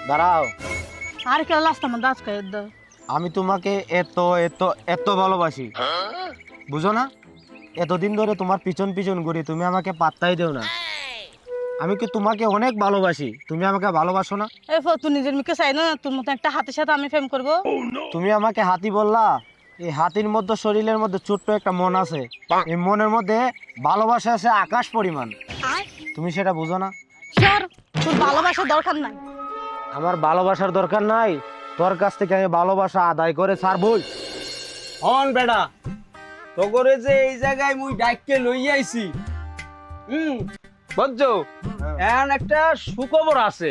দাঁড়াও, আর কেউ লাস্ট আমার দাঁত খাই দাও। আমি তোমাকে এত এত এত ভালোবাসি, বুঝো না? এতদিন ধরে তোমার পিছন পিছন ঘুরি, তুমি আমাকে পাত্তাই দেও না। আমি কি তোমাকে অনেক ভালোবাসি, তুমি আমাকে ভালোবাসো না? এই তুই নিজের মুখে চাই না তোর মতো একটা হাতের সাথে আমি প্রেম করবো? তুমি আমাকে হাতি বললা, এই হাতির মধ্যে শরীরের মধ্যে ছোট্ট একটা মন আছে, এই মনের মধ্যে ভালোবাসা আছে আকাশ পরিমাণ। তুমি সেটা বুঝো না? সর, তোর ভালোবাসার দরকার নাই। আমার ভালোবাসার দরকার নাই, তোর কাছ থেকে আমি ভালোবাসা আদায় করে ছাড়বই। হন বেটা, তোগরে যে এই জায়গায় মুই ডাইককে লই আইছি, বুঝছো? এখন একটা সুখবর আছে।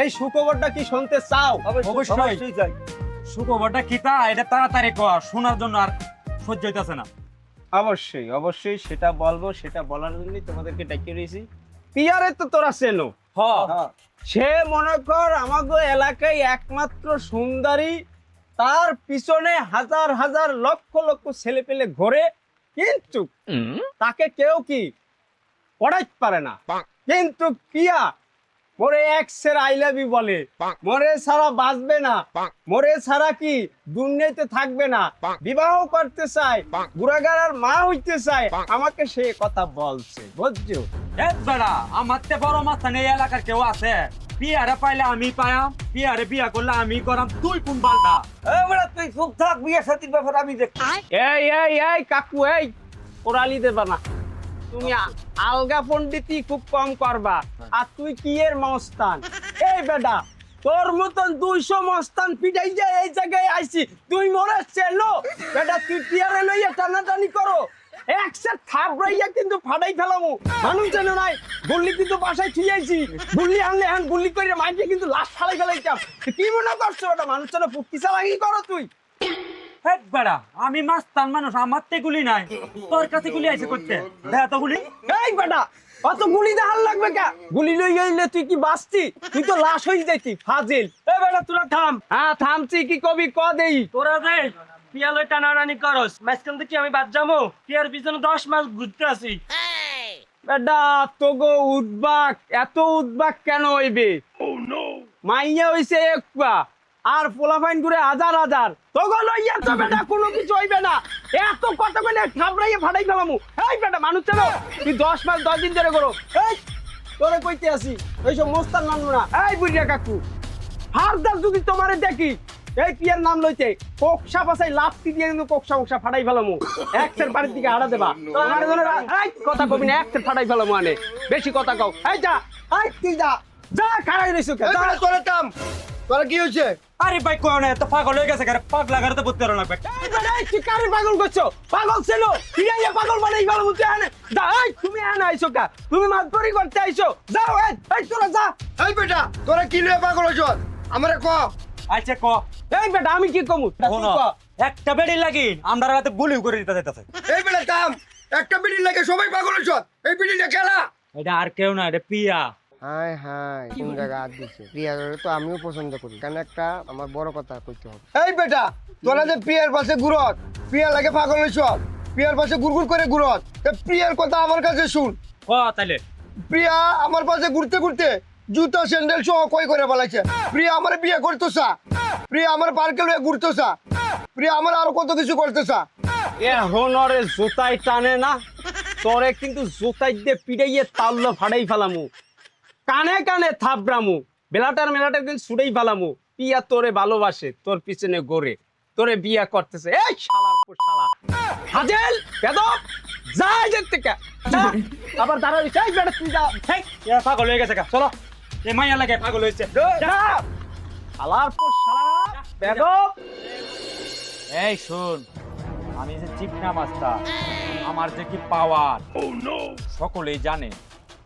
এই সুখবরটা কি শুনতে চাও? অবশ্যই চাই। সুখবরটা কি তা এটা তাড়াতাড়ি কর, শোনার জন্য আর সহ্য হইতাছে না। অবশ্যই অবশ্যই সেটা বলবো, সেটা বলার জন্যই তোমাদেরকে ডাইকে রয়েছি। পিয়ারে তো তোরা চেনো, সে মনে কর আমাগো এলাকায় একমাত্র সুন্দরী, তার পিছনে হাজার হাজার লক্ষ লক্ষ ছেলে পেলে ঘোরে, কিন্তু তাকে কেউ কি পড়াইতে পারে না। কিন্তু পিয়া মোরে এক্সের আই লাভ ইউ বলে, মোরে ছাড়া বাঁচবে না, মোরে ছাড়া কি দুনিয়াতে থাকবে না, বিবাহ করতে চায়, গুড়াগাড়ার মা হইতে চায়, আমাকে সে কথা বলছে, বুঝছো? বেড়া আমার তে বড় মাথা নেই এলাকার কেউ আছে? বিয়ারে পাইলে আমি পায়াম, বিয়ারে বিয়া করলে আমি করাম, তুই কোন বালটা? তুই চুপ থাক, বিয়ে সাথীর ব্যাপার আমি দেখ। এই এই এই কাকু, এই ওরালি দেবা না, তুমি আলগা পণ্ডিতি খুব কম করবা। আর তুই কি এর মস্তান? এই বেটা, তোর মতন 200 মস্তান পিটাই যায় এই জায়গায় আইছি, তুই মরে চেলো বেটা? তুই টিয়ারে লইয়া টানাটানি করো, একসাথে থাবড়াইয়া কিন্তু ফাটাই ফেলামু। মানুষ জানো নাই, গুল্লি কিন্তু বাসায় থুইয়াইছি, গুল্লি আনলে এখন গুল্লি করে মাইকে কিন্তু লাশ ফালাই ফেলাইতাম। কি মনে করছো ওটা? মানুষ যেন পুক্তি চালাকি করো তুই? হেট বেড়া, আমি মাস্তান মানুষ, আমার তে গুলি নাই, তোর কাছে গুলি আইছে করতে। দেখ তো গুলি। এই বেটা, অত গুলি দেখার লাগবে কা? গুলি লই গেলে তুই কি বাঁচতি? তুই তো লাশ হয়ে যাইতি, ফাজিল। এ বেটা তোরা থাম। হ্যাঁ থামছি, কি কবি ক দেই। তোরা দে পিয়ালয় টানাটানি করস, মাঝখান থেকে আমি বাদ যাবো? পিয়ার পিছনে 10 মাস ঘুরতে আসি। বেটা তোগো উদ্বাক, এত উদ্বাক কেন হইবে? মাইয়া হইছে একবা, আর পোলাফাইন করে হাজার হাজার। তোগো লইয়া তো বেটা কোনো কিছু হইবে না। এত কথা কইলে থাবড়াইয়া ফাটাই ফেলামু। এই বেটা মানুষ চলো, তুই 10 মাস 10 দিন ধরে করো। এই তোরে কইতে আসি, এইসব মোস্তান মানবো না। এই বুড়িয়া কাকু, হারদার যদি তোমারে দেখি এই পিয়ার নাম লইতে, কোকসা পাশাই লাফতি দিয়ে কিন্তু কোকসা কোকসা ফাটাই ফেলামু। এক্সের বাড়ির দিকে হারা দেবা। এই কথা কবি না, এক্সের ফাটাই ফেলামু আনে। বেশি কথা কও। এই যা, এই তুই যা, যা খাড়াই রইছো কে? যা তোরে কাম। তোরা কি হইছে? আরে ভাই কোন না, তো পাগল হয়ে গেছে, পাগলা গাড়িতে বুঝতে পারো না। এই বেটা, এই তুই কারে পাগল করছো? পাগল ছিল, ইয়া পাগল বানাই ফেলামু তুই আনে। যা, এই তুমি আনে আইছো কা? তুমি মাতবরি করতে আইছো? যাও, এই তোরা যা। এই বেটা, তোরা কি লয়ে পাগল হইছ? আমারে ক। আচ্ছা ক। এই বেটা আমি কি কমু? তুই ক। একটা বেড়ি লাগি আমরা রাতে গুলি করে দিতে যাইতাছে। এই বেটা থাম, একটা বিড়ি লাগে সবাই পাগল হইছ। এই বিড়িটা খেলা। এটা আর কেউ না, এটা পিয়া। হাই হাই, কোন জায়গা হাত দিছে? প্রিয়ারে তো আমিও পছন্দ করি, কেন একটা আমার বড় কথা কইতে হবে। এই বেটা, তোরা যে প্রিয়ার পাশে ঘুরত, প্রিয়া লাগে পাগল হইছ, প্রিয়ার পাশে গুড়গুড় করে ঘুরত, প্রিয়ার কথা আমার কাছে শুন। ক তাইলে। প্রিয়া আমার পাশে ঘুরতে ঘুরতে জুতা স্যান্ডেল সহ কই করে বলাইছে। প্রিয়া আমার বিয়ে করতেছা, প্রিয়া আমার পার্কে লয়ে ঘুরতেছা, প্রিয়া আমার আরো কত কিছু করতেছা। এখন ওরে জোতাই টানে না, তোরে কিন্তু জোতাই দিয়ে পিড়াইয়ে তাল্লো ফাড়াই ফেলামু, কানে কানে থাবড়ামু, বেলাটার মেলাটার কিন্তু ছুড়েই ফেলামু। পিয়া তোরে ভালোবাসে, তোর পিছনে গড়ে তোরে বিয়া করতেছে। এই শালার পর শালা হাজেল বেদব, যা এখান থেকে যা। আবার দাঁড়া রইছে, এই বেটা তুই যা। হেই, এ পাগল হয়ে গেছে, চলো। এ মাইয়া লাগে পাগল হইছে। যা শালার পর শালা বেদব। এই শুন, আমি যে চিকনা মাস্টার, আমার যে কি পাওয়ার সকলেই জানে।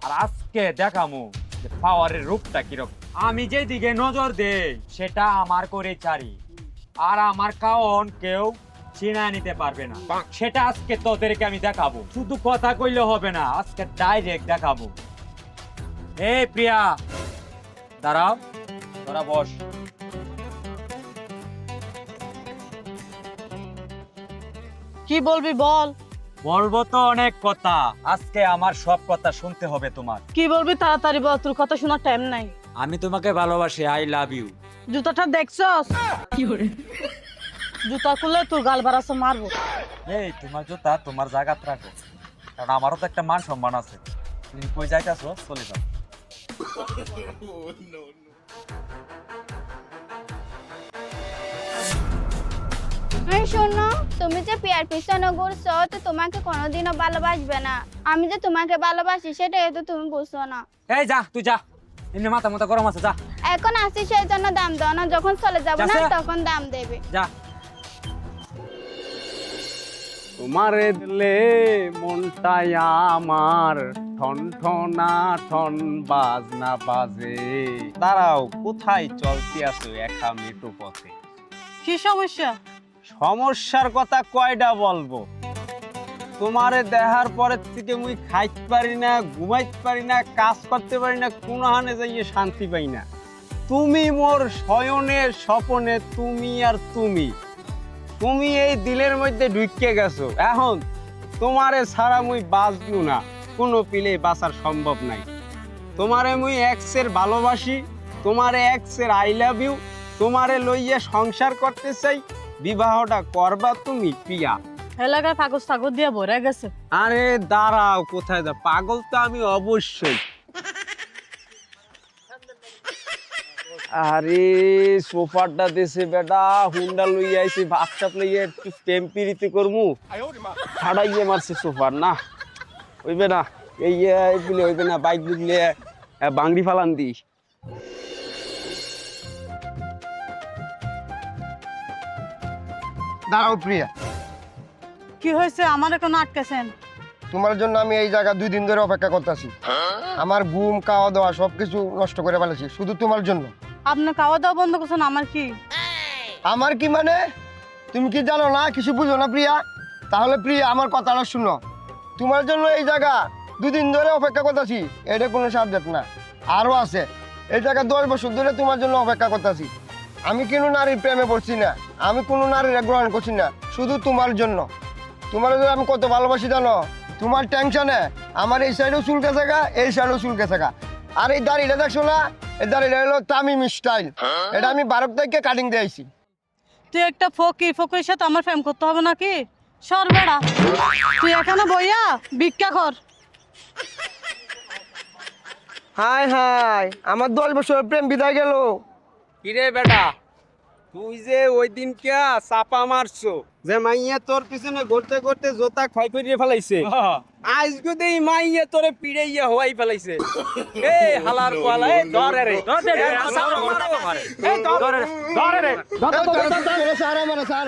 আর আজকে দেখামু যে পাওয়ারের রূপটা কিরকম। আমি যে দিকে নজর দেই সেটা আমার করে চারি, আর আমার কারণ কেউ চিনা নিতে পারবে না। সেটা আজকে তোদেরকে আমি দেখাবো। শুধু কথা কইলে হবে না, আজকে ডাইরেক্ট দেখাবো। এই প্রিয়া দাঁড়াও, তোরা বস। কি বলবি বল। বলবো তো অনেক কথা, আজকে আমার সব কথা শুনতে হবে তোমার। কি বলবি তাড়াতাড়ি বল, তোর কথা শোনার টাইম নাই। আমি তোমাকে ভালোবাসি, আই লাভ ইউ। জুতাটা দেখছস? জুতা খুললে তোর গাল বাড়াছে মারবো। এই তোমার জুতা তোমার জায়গাত রাখো, কারণ আমারও তো একটা মান সম্মান আছে। তুমি কই যাইতাছো, চলে যাও। এই শোনো, তুমি যে পিয়ার পিছনে ঘুরছো তো তোমাকে কোনোদিনও ভালোবাসবে না। আমি যে তোমাকে ভালোবাসি সেটাই তো তুমি বুঝছো না। এই যা, তুই যা, এমনি মাথা মতো গরম আছে, যা এখন আসি সেই জন্য দাম দাও না, যখন চলে যাবো না যাচ্ছে? তখন দাম দেবে। যা। তোমারে দিলে মনটাই আমার ঠন ঠনা ঠন বাজনা বাজে। দাঁড়াও, কোথায় চলতে আছো একা মেটো পথে? কি সমস্যা? সমস্যার কথা কয়টা বলবো? তোমারে দেখার পরের থেকে মুই খাইতে পারি না, ঘুমাইতে পারি না, কাজ করতে পারি না, কোনো হানে যাইয়ে শান্তি পাই না। তুমি মোর শয়নে স্বপনে, তুমি আর তুমি তুমি এই দিলের মধ্যে ঢুকে গেছো। এখন তোমারে ছাড়া মুই বাঁচবো না, কোনো পিলে বাঁচার সম্ভব নাই। তোমারে মুই এক্সের ভালোবাসি, তোমারে এক্সের আই লাভ ইউ, তোমারে লইয়া সংসার করতে চাই। বিবাহটা করবা তুমি প্রিয়া। এলাকায় কাগজ টাগজ দিয়ে ভরে গেছে। আরে দাঁড়াও, কোথায় যা? পাগল তো আমি অবশ্যই। আরে সোফাটা দেশে বেটা হুন্ডা লইয়া আইছি, বাচ্চা লইয়া একটু টেম্পিরিতে করমু, ছাড়াইয়ে মারছে সোফার না হইবে না। এই বুঝলে হইবে না, বাইক বুঝলে বাংড়ি ফালান দি। দাঁড়াও প্রিয়া, কি হয়েছে? আমার এখন আটকেছেন। তোমার জন্য আমি এই জায়গা 2 দিন ধরে অপেক্ষা করতেছি। আমার ঘুম খাওয়া দাওয়া সবকিছু নষ্ট করে ফেলেছি শুধু তোমার জন্য। আপনি খাওয়া দাওয়া বন্ধ করছেন, আমার কি? আমার কি মানে? তুমি কি জানো না, কিছু বুঝো না প্রিয়া? তাহলে প্রিয়া আমার কথাটা শুনো। তোমার জন্য এই জায়গা 2 দিন ধরে অপেক্ষা করতেছি, এটা কোনো সাবজেক্ট না, আরো আছে। এই জায়গা 10 বছর ধরে তোমার জন্য অপেক্ষা করতেছি। আমি কোনো নারীর প্রেমে পড়ছি না, আমি কোনো নারীর গ্রহণ করছি না, শুধু তোমার জন্য। তোমার আমি কত ভালোবাসি জানো? তোমার টেনশনে আমার এই সাইডেও চুলকে থাকা, এই সাইডেও চুলকে থাকা। আর এই দাড়িটা দেখছো না, এই দাড়িটা হলো তামিম স্টাইল, এটা আমি ভারত থেকে কাটিং দিয়েছি। তুই একটা ফকিরের সাথে আমার প্রেম করতে হবে নাকি? সর বেড়া, তুই এখানে বইয়া ভিক্ষা কর। হাই হাই, আমার 10 বছরের প্রেম বিদায় গেল। কিরে বেটা, তুই যে ওই দিন কে চাপা মারছো, যে মাইয়া তোর পিছনে ঘুরতে ঘুরতে জোতা ক্ষয় করিয়ে ফেলাইছে, আজকে দেই মাইয়া তোরে পিড়াইয়া হওয়াই ফেলাইছে। এই হালার কোয়ালা, এই ধরে রে, ধরে রে, এই ধরে রে, ধরে রে, স্যার আমার স্যার